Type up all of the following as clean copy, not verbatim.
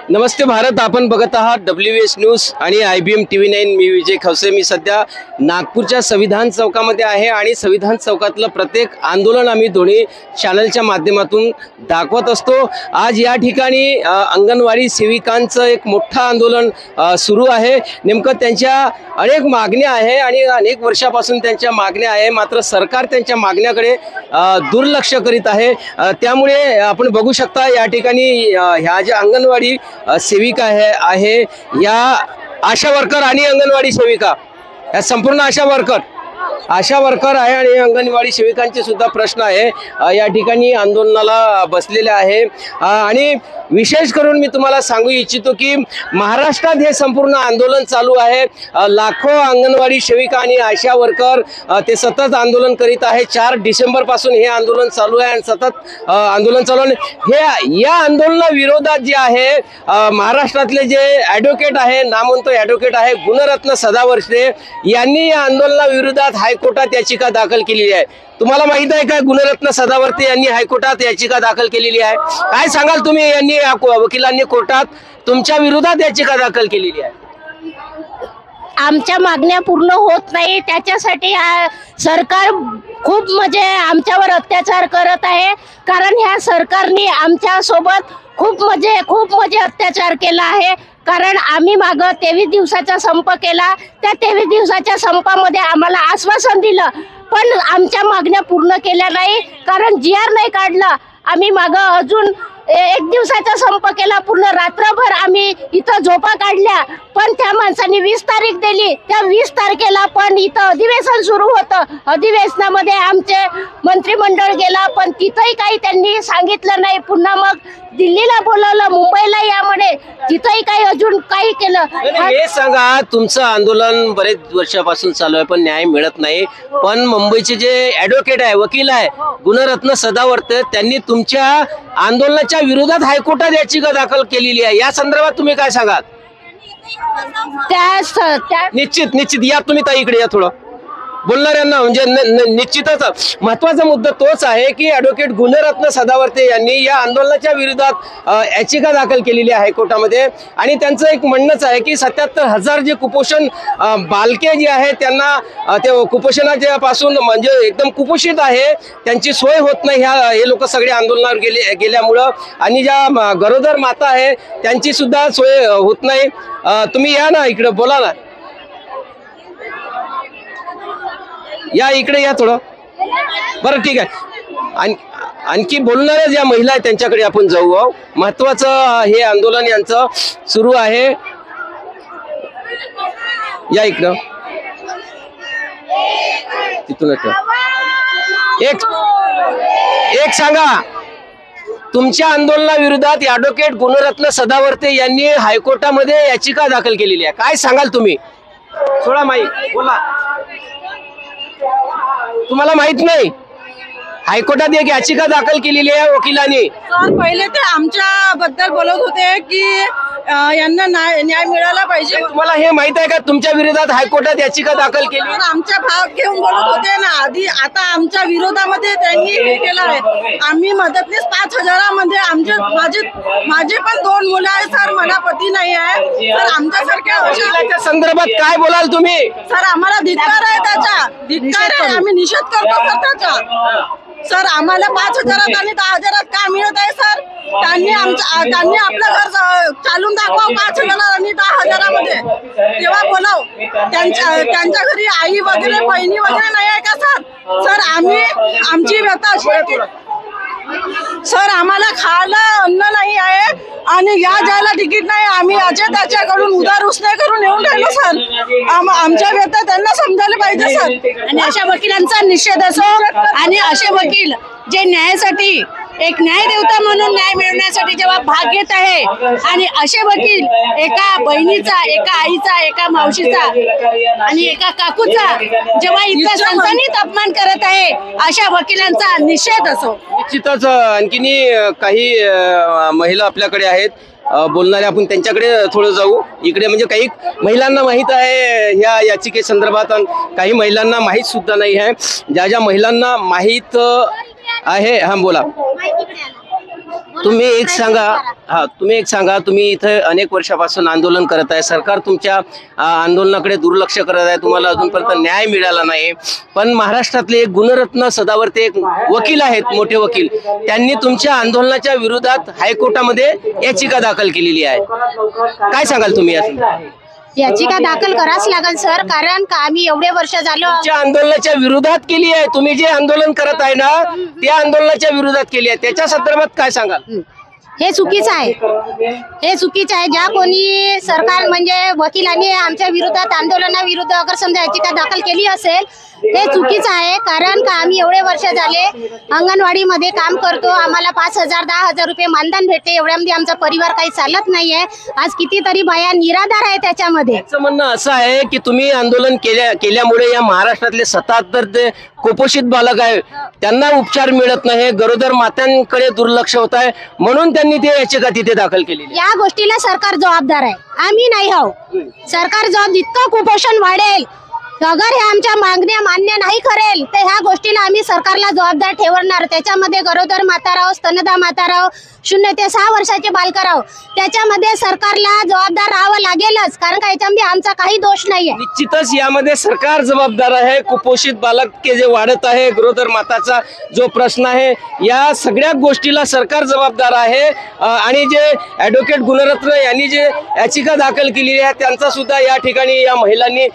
नमस्ते भारत, आपण बघत आहात WS न्यूज आणि IBM TV9। मी विजय खवसे। मी सध्या नागपूरच्या संविधान चौकामध्ये आहे आणि संविधान चौकातलं प्रत्येक आंदोलन आम्ही दोन्ही चॅनलच्या माध्यमातून दाखवत असतो। आज या ठिकाणी अंगणवाडी सेविकांचं एक मोठं आंदोलन सुरू आहे। नेमकं त्यांच्या अनेक मागण्या आहे आणि अनेक वर्षापासून त्यांच्या मागण्या आहे, मात्र सरकार त्यांच्या मागण्याकडे दुर्लक्ष करीत आहे। त्यामुळे आपण बघू शकता या ठिकाणी ह्या ज्या अंगणवाडी सेविका आहे या आशा वर्कर आणि अंगणवाडी सेविका या संपूर्ण आशा वर्कर आहे आणि अंगणवाडी सेविकांचे सुद्धा प्रश्न आहे, या ठिकाणी आंदोलनाला बसलेले आहे। आणि विशेष करून मी तुम्हाला सांगू इच्छितो की महाराष्ट्रात हे संपूर्ण आंदोलन चालू आहे। लाखो अंगणवाडी सेविका आणि आशा वर्कर ते सतत आंदोलन करीत आहे। 4 डिसेंबर पासून हे आंदोलन चालू आहे आणि सतत आंदोलन चालू आहे। हे या आंदोलना विरोधात जे आहे महाराष्ट्रातले जे ॲडव्होकेट आहे, नामवंत ॲडव्होकेट आहे गुणरत्न सदावर्ते यांनी या आंदोलना विरोधात हायकोर्टात याचिका दाखल केलेली आहे। तुम्हाला माहित आहे का गुणरत्न सदावर्ते यांनी हायकोर्टात याचिका दाखल केलेली आहे? काय सांगाल तुम्ही? यांनी वकिलांनी कोर्टात तुमच्या विरोधात याचिका दाखल केलेली आहे। आमच्या मागण्या पूर्ण होत नाही, त्याच्यासाठी सरकार खूप म्हणजे आमच्यावर अत्याचार करत आहे। कारण ह्या सरकारने आमच्या सोबत खूप अत्याचार केला आहे। कारण आम्ही माग 23 दिवसाचा संप केला, त्या 23 दिवसाच्या संपामध्ये आम्हाला आश्वासन दिलं, पण आमच्या मागण्या पूर्ण केल्या नाही। कारण GR नाही काढलं, आम्ही माग अजून 1 दिवसाचा संप केला, पूर्ण रात्रभर आम्ही इथं झोपा काढल्या, पण त्या माणसांनी 20 तारीख दिली। त्या 20 तारखेला पण इथं अधिवेशन सुरू होतं, अधिवेशनामध्ये आमचे मंत्रिमंडळ गेला, पण तिथंही काही त्यांनी सांगितलं नाही। पुन्हा मग दिल्लीला बोलवलं, मुंबईला या म्हणे, तिथंही काही अजून काही केलं। हे सांगा, तुमचं आंदोलन बरेच वर्षापासून चालू आहे पण न्याय मिळत नाही, पण मुंबईचे जे ॲडव्होकेट आहे, वकील आहे गुणरत्न सदावर्ते, त्यांनी तुमच्या आंदोलनाच्या विरोधात हायकोर्टात याचिका दाखल केलेली आहे। या संदर्भात तुम्ही काय सांगाल? निश्चित या तुम्ही ताई इकडे या, थोडं बोलणाऱ्यांना म्हणजे निश्चितच महत्वाचा मुद्दा तोच आहे की ॲडव्होकेट गुणरत्न सदावर्ते यांनी या आंदोलनाच्या विरोधात याचिका दाखल केलेली आहे हायकोर्टामध्ये। आणि त्यांचं एक म्हणणंच आहे की 77,000 जे कुपोषण बालके जे आहे त्यांना ते कुपोषणाच्या पासून म्हणजे एकदम कुपोषित आहे, त्यांची सोय होत नाही हे लोक सगळे आंदोलनावर गेल्यामुळं, आणि ज्या गरोदर माता आहे त्यांची सुद्धा सोय होत नाही। तुम्ही या ना इकडे, बोला ना, या इकडे या थोडं। बरं ठीक आहे, आणखी बोलणाऱ्या ज्या महिला आहेत त्यांच्याकडे आपण जाऊ। महत्वाचं हे आंदोलन यांचं सुरू आहे, या इकडं तिथूनच एक सांगा, तुमच्या आंदोलनाविरोधात ॲडव्होकेट गुणरत्न सदावर्ते यांनी हायकोर्टामध्ये याचिका दाखल केलेली आहे, काय सांगाल तुम्ही? थोडा माहिती बोला। तुम्हाला माहित नाही हायकोर्टात एक याचिका दाखल केलेली आहे वकिलांनी? सर, पहिले ते आमच्या बद्दल बोलत होते की यांना न्याय मिळाला पाहिजे। तुम्हाला हे माहित आहे का तुमच्या विरोधात हायकोर्टात याचिका दाखल केली? आमच्या भाग घेऊन बोलत होते ना आधी, आता आमच्या विरोधामध्ये त्यांनी हे केलं आहे। आम्ही मदतनीस 5,000 मध्ये माझे पण 2 मुलं आहेत सर, मला पती नाही आहे सर। आमच्यासारख्या संदर्भात काय बोलाल तुम्ही? सर, आम्हाला धिक्कार आहे, त्याचा धिक्कार आहे, आम्ही निषेध करतो सर त्याचा। सर, आम्हाला 5,000 आणि 10,000 का मिळत आहे सर? त्यांनी आपलं घर चालून दाखवा 5,000 आणि 10,000 मध्ये, तेव्हा बोलाव। त्यांच्या घरी आई वगैरे बहिणी वगैरे नाही आहे का सर? सर, आमची व्यथा अशी आहे की सर आम्हाला खायला अन्न नाही आहे आणि या जायला तिकीट नाही, आम्ही त्याच्याकडून उधार उसने करून येऊन राहिलो सर। आमच्या व्यथा त्यांना समजायला पाहिजे सर। आणि अशा वकिलांचा निषेध असो, आणि असे वकील जे न्यायासाठी एक न्याय देवता म्हणून न्याय मिळवण्यासाठी जेव्हा भाग घेत आहे, आणि असे वकील एका बहिणीचा, एका आईचा, एका मावशीचा आणि एका काकूचा जेव्हा इतका सनसनीत अपमान करत आहे, अशा वकिलांचा निषेध असो। निश्चितच आणखीन काही महिला आपल्याकडे आहेत बोलणारे, आपण त्यांच्याकडे थोडं जाऊ। इकडे म्हणजे काही महिलांना माहित आहे ह्या याचिके संदर्भात, काही महिलांना माहित सुद्धा नाही आहे। ज्या महिलांना माहित आहे, हा बोला। तुम्ही एक सांगा तुम्ही इथे अनेक वर्षापासून आंदोलन करत आहे, सरकार तुमच्या आंदोलनाकडे दुर्लक्ष करत आहे, तुम्हाला अजूनपर्यंत न्याय मिळाला नाही. पण महाराष्ट्रातले एक गुणरत्न सदावर्ते एक वकील आहेत, मोठे वकील, त्यांनी तुमच्या आंदोलनाच्या विरोधात हायकोर्टामध्ये याचिका दाखल केलेली आहे. काय सांगाल तुम्ही याचं? याचिका दाखल करावंच लागेल सर, कारण का आम्ही एवढे वर्ष झालो तुमच्या आंदोलनाच्या विरोधात केली आहे. तुम्ही जे आंदोलन करत आहे ना, त्या आंदोलनाच्या विरोधात केली आहे. त्याच्या संदर्भात काय सांगाल? हे चुकीचं आहे, हे चुकीचं आहे. ज्या कोणी सरकार म्हणजे वकिलांनी आमच्या विरोधात आंदोलनाविरुद्ध अगर समजा याचिका दाखल केली असेल, हे चुकीचं आहे. कारण का आम्ही एवढे वर्ष झाले अंगणवाडीमध्ये काम करतो, आम्हाला 5,000 10,000 रुपये मानधन भेटते, एवढ्यामध्ये आमचा परिवार काही चालत नाहीये. आज कितीतरी बाया निराधार आहे त्याच्यामध्ये. त्याचं म्हणणं असं आहे की तुम्ही आंदोलन केल्यामुळे या महाराष्ट्रातले 77 ते कुपोषित बालक आहे, त्यांना उपचार मिळत नाही, गरोदर मातांकडे दुर्लक्ष होत आहे, म्हणून त्यांनी ते याचिका तिथे दाखल केलेली. या गोष्टीला सरकार जबाबदार आहे, आम्ही नाही आहोत. सरकार जितकं कुपोषण वाढेल, अगर हे आमच्या मागण्या मान्य नाही करेल, तर ह्या गोष्टीला आम्ही सरकारला जबाबदार ठेवणार. त्याच्यामध्ये गरोदर माता राहो, स्तनदा माता राहो, 0 ते 6 वर्षाचे बालक राहो, त्याच्यामध्ये सरकारला जबाबदार राहावं लागेलच. कारण का याच्यामध्ये आमचा काही दोष नाहीये. निश्चितच यामध्ये सरकार जबाबदार आहे. कुपोषित बालक जे वाढत आहे, गरोदर माताचा जो प्रश्न आहे, या सगळ्या गोष्टीला सरकार जबाबदार आहे. आणि जे ॲडव्होकेट गुणरत्न यांनी जे याचिका दाखल केलेली आहे, त्यांचा सुद्धा या ठिकाणी या महिलांनी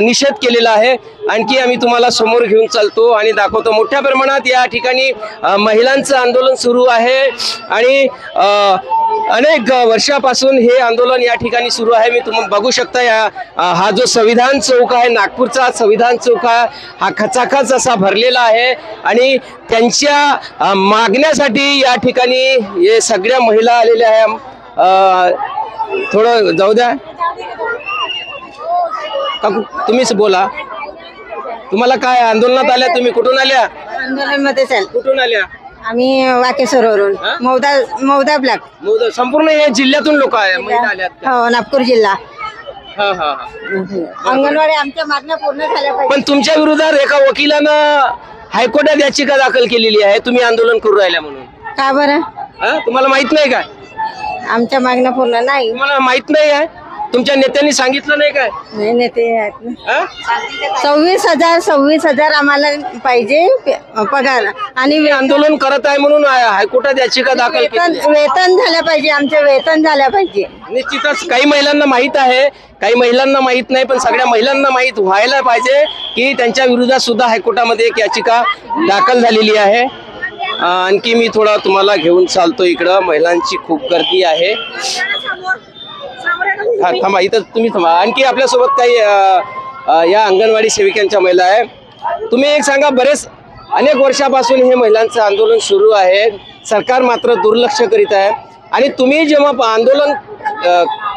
निषेध केलेला आहे. आणखी आम्ही तुम्हाला समोर घेऊन चालतो आणि दाखवतो. मोठ्या प्रमाणात या ठिकाणी महिलांचं आंदोलन सुरू आहे आणि अनेक वर्षापासून हे आंदोलन या ठिकाणी सुरू आहे. मी तुम्ही बघू शकता हा जो संविधान चौक आहे, नागपूरचा संविधान चौक हा खचाखच असा भरलेला आहे आणि त्यांच्या मागण्यासाठी या ठिकाणी हे सगळ्या महिला आलेल्या आहे. थोडं जाऊ द्या काकू, तुम्हीच बोला. तुम्हाला काय आंदोलनात आल्या? तुम्ही कुठून आल्या? आंदोलनमध्ये चाल कुठून आल्या? आम्ही वाकेश्वरवरून, मौदा ब्लॉक. संपूर्ण हे जिल्ह्यातून लोक आहे, महिला आल्यात का? हो, नागपूर जिल्हा. हा हा हा. अंगणवाडी आमच्या मागण्या पूर्ण झाल्या पाहिजे. पण तुमच्या विरोधात एका वकिलानं हायकोर्टात याचिका दाखल केलेली आहे, तुम्ही आंदोलन करू राहिल्या म्हणून. का बरं? तुम्हाला माहित नाही काय? आमच्या मागण्या पूर्ण नाही. तुम्हाला माहित नाही आहे? तुमच्या नेत्यांनी सांगितलं नाही काय? नेते आहेत ना. 26,000 आम्हाला पाहिजे पगार. आणि मी आंदोलन करत आहे म्हणून हायकोर्टात याचिका दाखल केली. वेतन झालं पाहिजे, आमचे वेतन झालं पाहिजे. निश्चितच काही महिलांना माहित आहे, काही महिलांना माहित नाही, पण सगळ्या महिलांना माहित व्हायला पाहिजे की त्यांच्या विरोधात सुद्धा हायकोर्टामध्ये एक याचिका दाखल झालेली आहे. आणखी मी थोडा तुम्हाला घेऊन चालतो. इकडं महिलांची खूप गर्दी आहे. हा थांबा, इथं तुम्ही थांबा. आणखी आपल्यासोबत काही या अंगणवाडी सेविकांच्या महिला आहे. तुम्ही एक सांगा, बरेच अनेक वर्षापासून हे महिलांचं आंदोलन सुरू आहे, सरकार मात्र दुर्लक्ष करीत आहे. आणि तुम्ही जेव्हा आंदोलन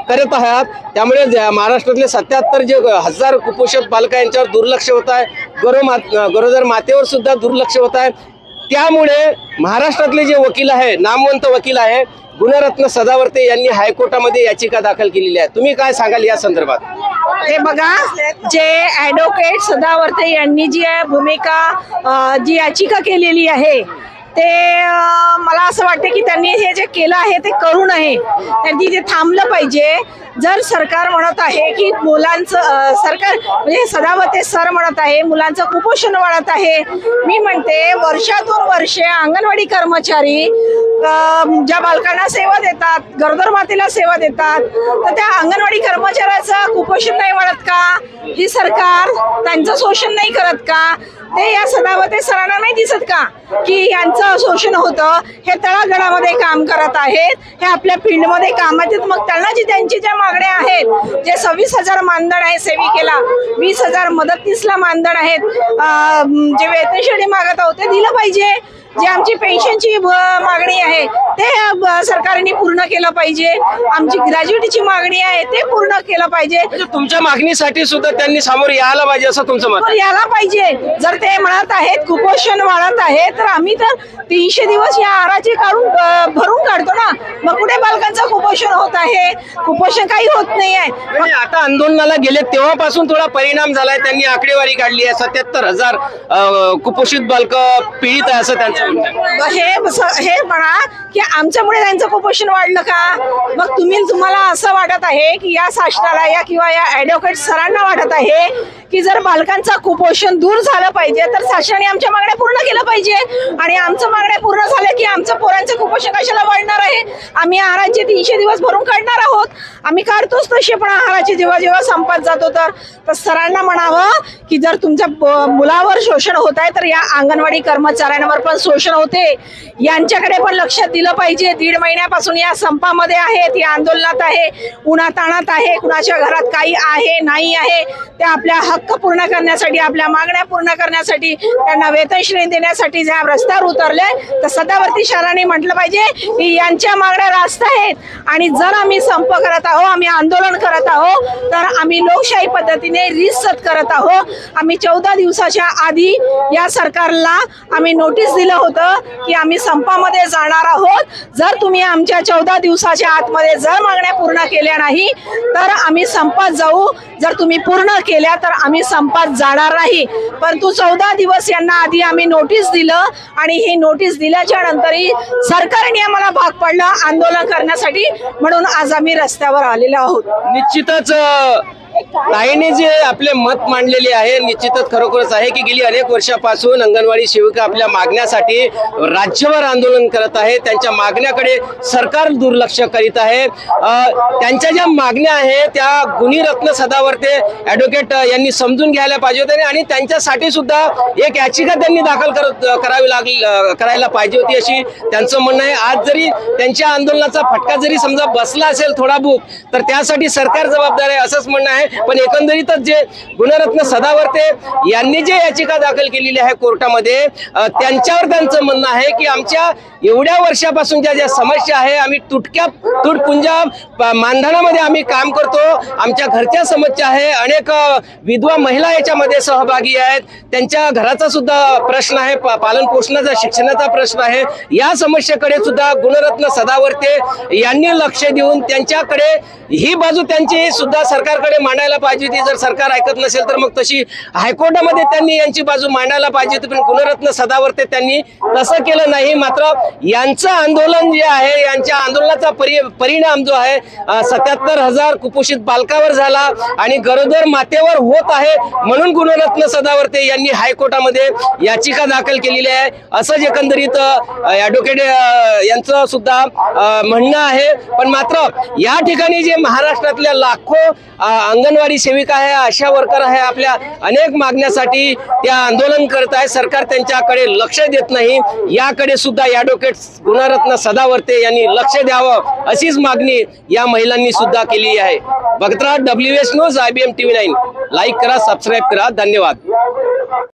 करत आहात, त्यामुळे महाराष्ट्रातले 77 जे हजार कुपोषित बालक यांच्यावर दुर्लक्ष होत आहे, गरोदर मातेवर सुद्धा दुर्लक्ष होत आहे. त्यामुळे महाराष्ट्रातले जे वकील आहे, नामवंत वकील आहे गुणरत्न सदावर्ते यांनी हायकोर्टामध्ये याचिका दाखल केलेली आहे. तुम्ही काय सांगाल या संदर्भात? हे बघा, जे ॲडव्होकेट सदावर्ते यांनी जी भूमिका जी याचिका केलेली आहे, ते मला असं वाटते की त्यांनी हे जे केलं आहे ते करू नये. त्यांनी ते थांबलं पाहिजे. जर सरकार म्हणत आहे की मुलांचं सरकार म्हणजे सदावर्ते सर म्हणत आहे मुलांचं कुपोषण वाढत आहे, मी म्हणते वर्षातून वर्षे अंगणवाडी कर्मचारी ज्या बालकांना सेवा देतात, गरोदर मातेला सेवा देतात, तर त्या अंगणवाडी कर्मचाऱ्याचं कुपोषण नाही वाढत का? ही सरकार त्यांचं शोषण नाही करत का? ते या सदावर्ते सरांना नाही दिसत का की यांचं शोषण होतं? हे तळागाळामध्ये काम करत आहेत, हे आपल्या फील्डमध्ये कामात आहेत. मग त्यांना जी त्यांची ज्या मागण्या आहेत, जे 26,000 मानधन आहे सेविकेला, 20,000 मदतनीसला मानधन आहेत, जे वेतनश्रेणी मागत आहोत ते दिलं पाहिजे. जे आमची पेन्शनची मागणी आहे ते सरकारने पूर्ण केलं पाहिजे. आमची ग्रॅज्युएटीची मागणी आहे ते पूर्ण केलं पाहिजे. तुमच्या मागणीसाठी सुद्धा त्यांनी समोर यायला पाहिजे असं तुमचं मत? यायला पाहिजे. जर ते म्हणत आहेत कुपोषण वाढत आहे, तर आम्ही तर 300 दिवस या आहाराचे भरून काढतो ना. मग कुठे बालकांचं कुपोषण कुपोषण होत आहे, कुपोषण काही होत नाही आहे. आणि आता आंदोलनाला गेले तेव्हापासून थोडा परिणाम झालाय. त्यांनी आकडेवारी काढली आहे, 77,000 कुपोषित बालक पीडित आहे असं त्यांचं म्हणणं आहे. हे म्हणा की आमच्यामुळे त्यांचं कुपोषण वाढलं का? मग तुम्हाला असं वाटत आहे की या शासनाला या किंवा या ॲडव्होकेट सरांना वाटत आहे की जर बालकांचं कुपोषण दूर झालं पाहिजे तर शासनाने आमच्या मागण्या पूर्ण केल्या पाहिजे, आणि आमच्या मागण्या पूर्ण झाल्या की आमचं पोरांचं कुपोषण कशाला वाढणार आहे? आम्ही आहाराचे 300 दिवस भरून काढणार आहोत, आम्ही काढतोच तसे, पण आहाराचे जेव्हा संपत जातो तर सरांना म्हणावं की जर तुमच्या मुलावर शोषण होत आहे तर या अंगणवाडी कर्मचाऱ्यांवर पण शोषण होते, यांच्याकडे पण लक्ष दिलं पाहिजे. 1.5 महिन्यापासून या संपामध्ये आहेत, या आंदोलनात आहे, उन्हाताणात आहे, कुणाच्या घरात काही आहे नाही आहे, ते आपल्या हक्क पूर्ण करण्यासाठी, आपल्या मागण्या पूर्ण करण्यासाठी, त्यांना वेतन श्रेणी देण्यासाठी ज्या रस्त्यावर उतरले, तर सदावर्ती शहराने म्हटलं पाहिजे की यांच्या मागण्या रास्त आहेत, आणि जर आम्ही संप करत आहोत, आम्ही आंदोलन करत आहोत, तर आम्ही लोकशाही पद्धतीने रिसत करत आहोत. आम्ही 14 दिवसाच्या आधी या सरकारला आम्ही नोटीस दिलं होतं की आम्ही संपामध्ये जाणार आहोत, जर तुम्ही आमच्या 14 दिवसाच्या आतमध्ये जर मागण्या पूर्ण केल्या नाही तर आम्ही संपात जाऊ, जर तुम्ही पूर्ण केल्या तर आम्ही संपात जाणार नाही. परंतु 14 दिवस यांना आधी आम्ही नोटीस दिलं, आणि ही नोटीस दिल्याच्या नंतरही सरकारने आम्हाला भाग पडलं आंदोलन करण्यासाठी, म्हणून आज आम्ही रस्त्यावर आलेलो आहोत. निश्चितच ताईने जे आपले मत मांडलेले आहे, निश्चितच खरोखरच आहे की गेली अनेक वर्षापासून अंगणवाडी सेविका आपल्या मागण्यासाठी राज्यभर आंदोलन करत आहे. त्यांच्या मागण्याकडे सरकार दुर्लक्ष करीत आहे. त्यांच्या ज्या मागण्या आहेत त्या गुणीरत्न सदावर्ते ॲडव्होकेट यांनी समजून घ्यायला पाहिजे होते, आणि त्यांच्यासाठी सुद्धा एक याचिका त्यांनी दाखल करायला पाहिजे होती अशी त्यांचं म्हणणं आहे. आज जरी त्यांच्या आंदोलनाचा फटका जरी समजा बसला असेल थोडा बहुत, तर त्यासाठी सरकार जबाबदार आहे असंच म्हणणं आहे. पण एकंदरीतच जे गुणरत्न सदावर्ते यांनी जे याचिका दाखल केलेली आहे कोर्टामध्ये, त्यांच्यावर त्यांचं म्हणणं आहे की आमच्या एवढ्या वर्षापासूनच्या ज्या समस्या आहे, आम्ही तुटपुंजा मानधनामध्ये आम्ही काम करतो, आमच्या घरच्या समस्या आहे, अनेक विधवा महिला याच्यामध्ये सहभागी आहेत, त्यांच्या घराचा सुद्धा प्रश्न आहे, पालन पोषणाचा शिक्षणाचा प्रश्न आहे. या समस्येकडे सुद्धा गुणरत्न सदावर्ते यांनी लक्ष देऊन त्यांच्याकडे ही बाजू त्यांची सुद्धा सरकारकडे मांडायला पाहिजे होती. जर सरकार ऐकत नसेल तर मग तशी हायकोर्टामध्ये त्यांनी यांची बाजू मांडायला पाहिजे होती, पण गुणरत्न सदावर्ते त्यांनी तसं केलं नाही. मात्र यांचं आंदोलन जे आहे, यांच्या आंदोलनाचा परिणाम जो आहे 77,000 कुपोषित बालकावर झाला आणि गरोदर मातेवर होत आहे, म्हणून गुणरत्न सदावर्ते यांनी हायकोर्टामध्ये याचिका दाखल केलेली आहे असं एकंदरीत ॲडव्होकेट यांचं सुद्धा म्हणणं आहे. पण मात्र या ठिकाणी जे महाराष्ट्रातल्या लाखो अंगणवाडी सेविका आहे, आशा वर्कर आहे, आपल्या अनेक मागण्यासाठी त्या आंदोलन करत आहे, सरकार त्यांच्याकडे लक्ष देत नाही. याकडे सुद्धा ॲडव्होकेट गुणरत्न सदावर्ते यांनी लक्ष द्यावं अशीच मागणी या महिलांनी सुद्धा केली आहे. बघत राहा WS news, IBM TV 9. Like करा, सबस्क्राईब करा. धन्यवाद.